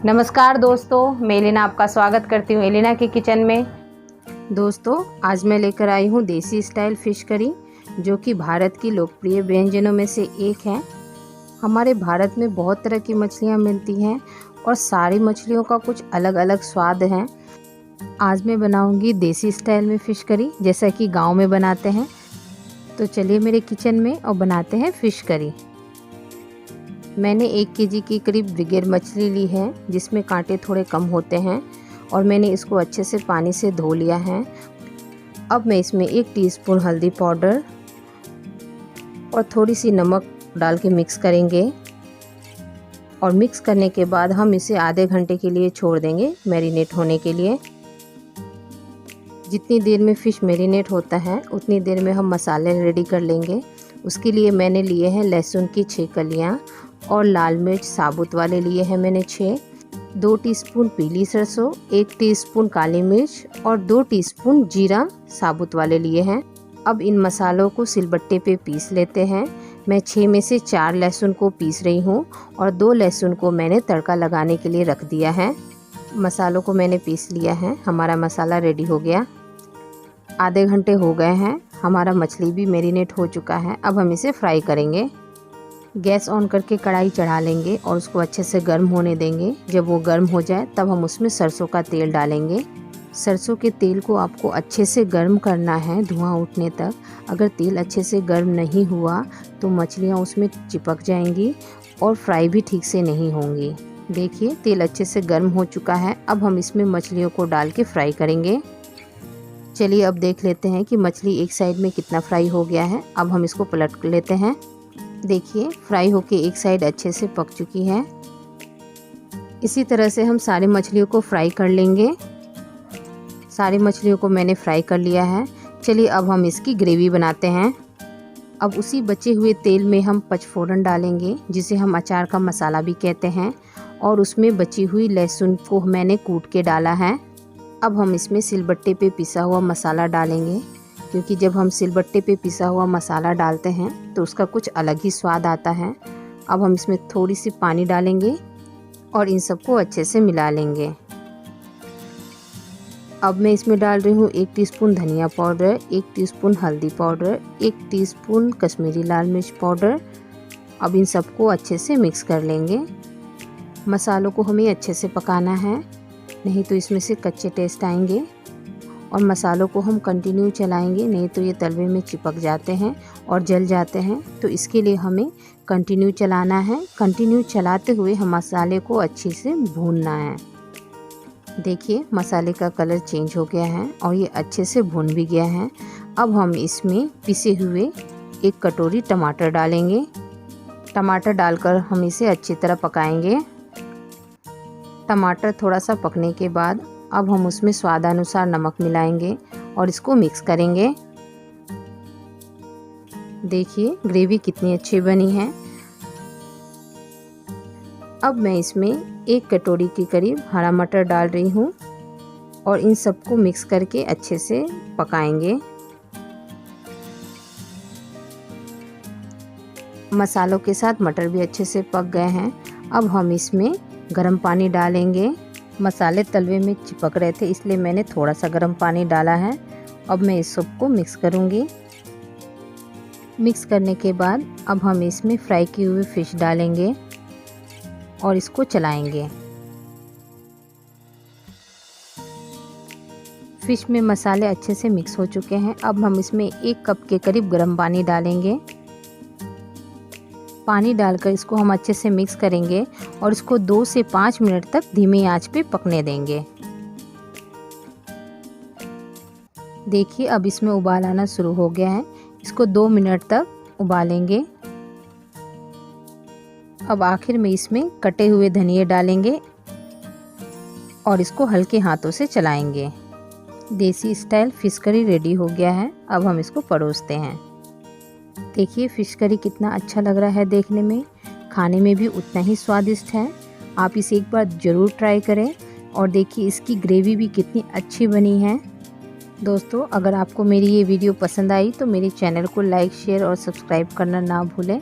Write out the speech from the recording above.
नमस्कार दोस्तों, मैं एलिना आपका स्वागत करती हूँ एलिना के किचन में। दोस्तों, आज मैं लेकर आई हूँ देसी स्टाइल फ़िश करी, जो कि भारत की लोकप्रिय व्यंजनों में से एक है। हमारे भारत में बहुत तरह की मछलियाँ मिलती हैं और सारी मछलियों का कुछ अलग अलग स्वाद है। आज मैं बनाऊँगी देसी स्टाइल में फ़िश करी, जैसा कि गाँव में बनाते हैं। तो चलिए मेरे किचन में और बनाते हैं फ़िश करी। मैंने 1 केजी की करीब ब्रिगेड मछली ली है, जिसमें कांटे थोड़े कम होते हैं, और मैंने इसको अच्छे से पानी से धो लिया है। अब मैं इसमें 1 टीस्पून हल्दी पाउडर और थोड़ी सी नमक डाल के मिक्स करेंगे। और मिक्स करने के बाद हम इसे आधे घंटे के लिए छोड़ देंगे मैरिनेट होने के लिए। जितनी देर में फ़िश मैरिनेट होता है उतनी देर में हम मसाले रेडी कर लेंगे। उसके लिए मैंने लिए हैं लहसुन की 6 कलियाँ और लाल मिर्च साबुत वाले लिए हैं मैंने 6, 2 टीस्पून पीली सरसों, 1 टीस्पून काली मिर्च और 2 टीस्पून जीरा साबुत वाले लिए हैं। अब इन मसालों को सिलबट्टे पे पीस लेते हैं। मैं 6 में से 4 लहसुन को पीस रही हूँ और 2 लहसुन को मैंने तड़का लगाने के लिए रख दिया है। मसालों को मैंने पीस लिया है। हमारा मसाला रेडी हो गया। आधे घंटे हो गए हैं। हमारा मछली भी मैरिनेट हो चुका है। अब हम इसे फ्राई करेंगे। गैस ऑन करके कढ़ाई चढ़ा लेंगे और उसको अच्छे से गर्म होने देंगे। जब वो गर्म हो जाए तब हम उसमें सरसों का तेल डालेंगे। सरसों के तेल को आपको अच्छे से गर्म करना है, धुआं उठने तक। अगर तेल अच्छे से गर्म नहीं हुआ तो मछलियाँ उसमें चिपक जाएंगी और फ्राई भी ठीक से नहीं होंगी। देखिए, तेल अच्छे से गर्म हो चुका है। अब हम इसमें मछलियों को डाल के फ्राई करेंगे। चलिए अब देख लेते हैं कि मछली एक साइड में कितना फ्राई हो गया है। अब हम इसको पलट लेते हैं। देखिए, फ्राई होके एक साइड अच्छे से पक चुकी है। इसी तरह से हम सारी मछलियों को फ्राई कर लेंगे। सारी मछलियों को मैंने फ्राई कर लिया है। चलिए अब हम इसकी ग्रेवी बनाते हैं। अब उसी बचे हुए तेल में हम पचफोरन डालेंगे, जिसे हम अचार का मसाला भी कहते हैं, और उसमें बची हुई लहसुन को मैंने कूट के डाला है। अब हम इसमें सिलबट्टे पे पिसा हुआ मसाला डालेंगे, क्योंकि जब हम सिलबट्टे पे पिसा हुआ मसाला डालते हैं तो उसका कुछ अलग ही स्वाद आता है। अब हम इसमें थोड़ी सी पानी डालेंगे और इन सबको अच्छे से मिला लेंगे। अब मैं इसमें डाल रही हूँ 1 टीस्पून धनिया पाउडर, 1 टीस्पून हल्दी पाउडर, 1 टीस्पून कश्मीरी लाल मिर्च पाउडर। अब इन सबको अच्छे से मिक्स कर लेंगे। मसालों को हमें अच्छे से पकाना है, नहीं तो इसमें से कच्चे टेस्ट आएंगे। और मसालों को हम कंटिन्यू चलाएंगे, नहीं तो ये तलवे में चिपक जाते हैं और जल जाते हैं। तो इसके लिए हमें कंटिन्यू चलाना है। कंटिन्यू चलाते हुए हम मसाले को अच्छे से भूनना है। देखिए, मसाले का कलर चेंज हो गया है और ये अच्छे से भुन भी गया है। अब हम इसमें पिसे हुए 1 कटोरी टमाटर डालेंगे। टमाटर डालकर हम इसे अच्छी तरह पकाएंगे। टमाटर थोड़ा सा पकने के बाद अब हम उसमें स्वादानुसार नमक मिलाएंगे और इसको मिक्स करेंगे। देखिए, ग्रेवी कितनी अच्छी बनी है। अब मैं इसमें 1 कटोरी के करीब हरा मटर डाल रही हूँ और इन सबको मिक्स करके अच्छे से पकाएंगे। मसालों के साथ मटर भी अच्छे से पक गए हैं। अब हम इसमें गर्म पानी डालेंगे। मसाले तलवे में चिपक रहे थे, इसलिए मैंने थोड़ा सा गर्म पानी डाला है। अब मैं इस सबको मिक्स करूँगी। मिक्स करने के बाद अब हम इसमें फ्राई किए हुए फ़िश डालेंगे और इसको चलाएंगे। फ़िश में मसाले अच्छे से मिक्स हो चुके हैं। अब हम इसमें 1 कप के करीब गर्म पानी डालेंगे। पानी डालकर इसको हम अच्छे से मिक्स करेंगे और इसको 2 से 5 मिनट तक धीमी आंच पे पकने देंगे। देखिए, अब इसमें उबाल आना शुरू हो गया है। इसको 2 मिनट तक उबालेंगे। अब आखिर में इसमें कटे हुए धनिये डालेंगे और इसको हल्के हाथों से चलाएंगे। देसी स्टाइल फ़िश करी रेडी हो गया है। अब हम इसको परोसते हैं। देखिए, फ़िश करी कितना अच्छा लग रहा है देखने में, खाने में भी उतना ही स्वादिष्ट है। आप इसे एक बार ज़रूर ट्राई करें। और देखिए, इसकी ग्रेवी भी कितनी अच्छी बनी है। दोस्तों, अगर आपको मेरी ये वीडियो पसंद आई तो मेरे चैनल को लाइक, शेयर और सब्सक्राइब करना ना भूलें।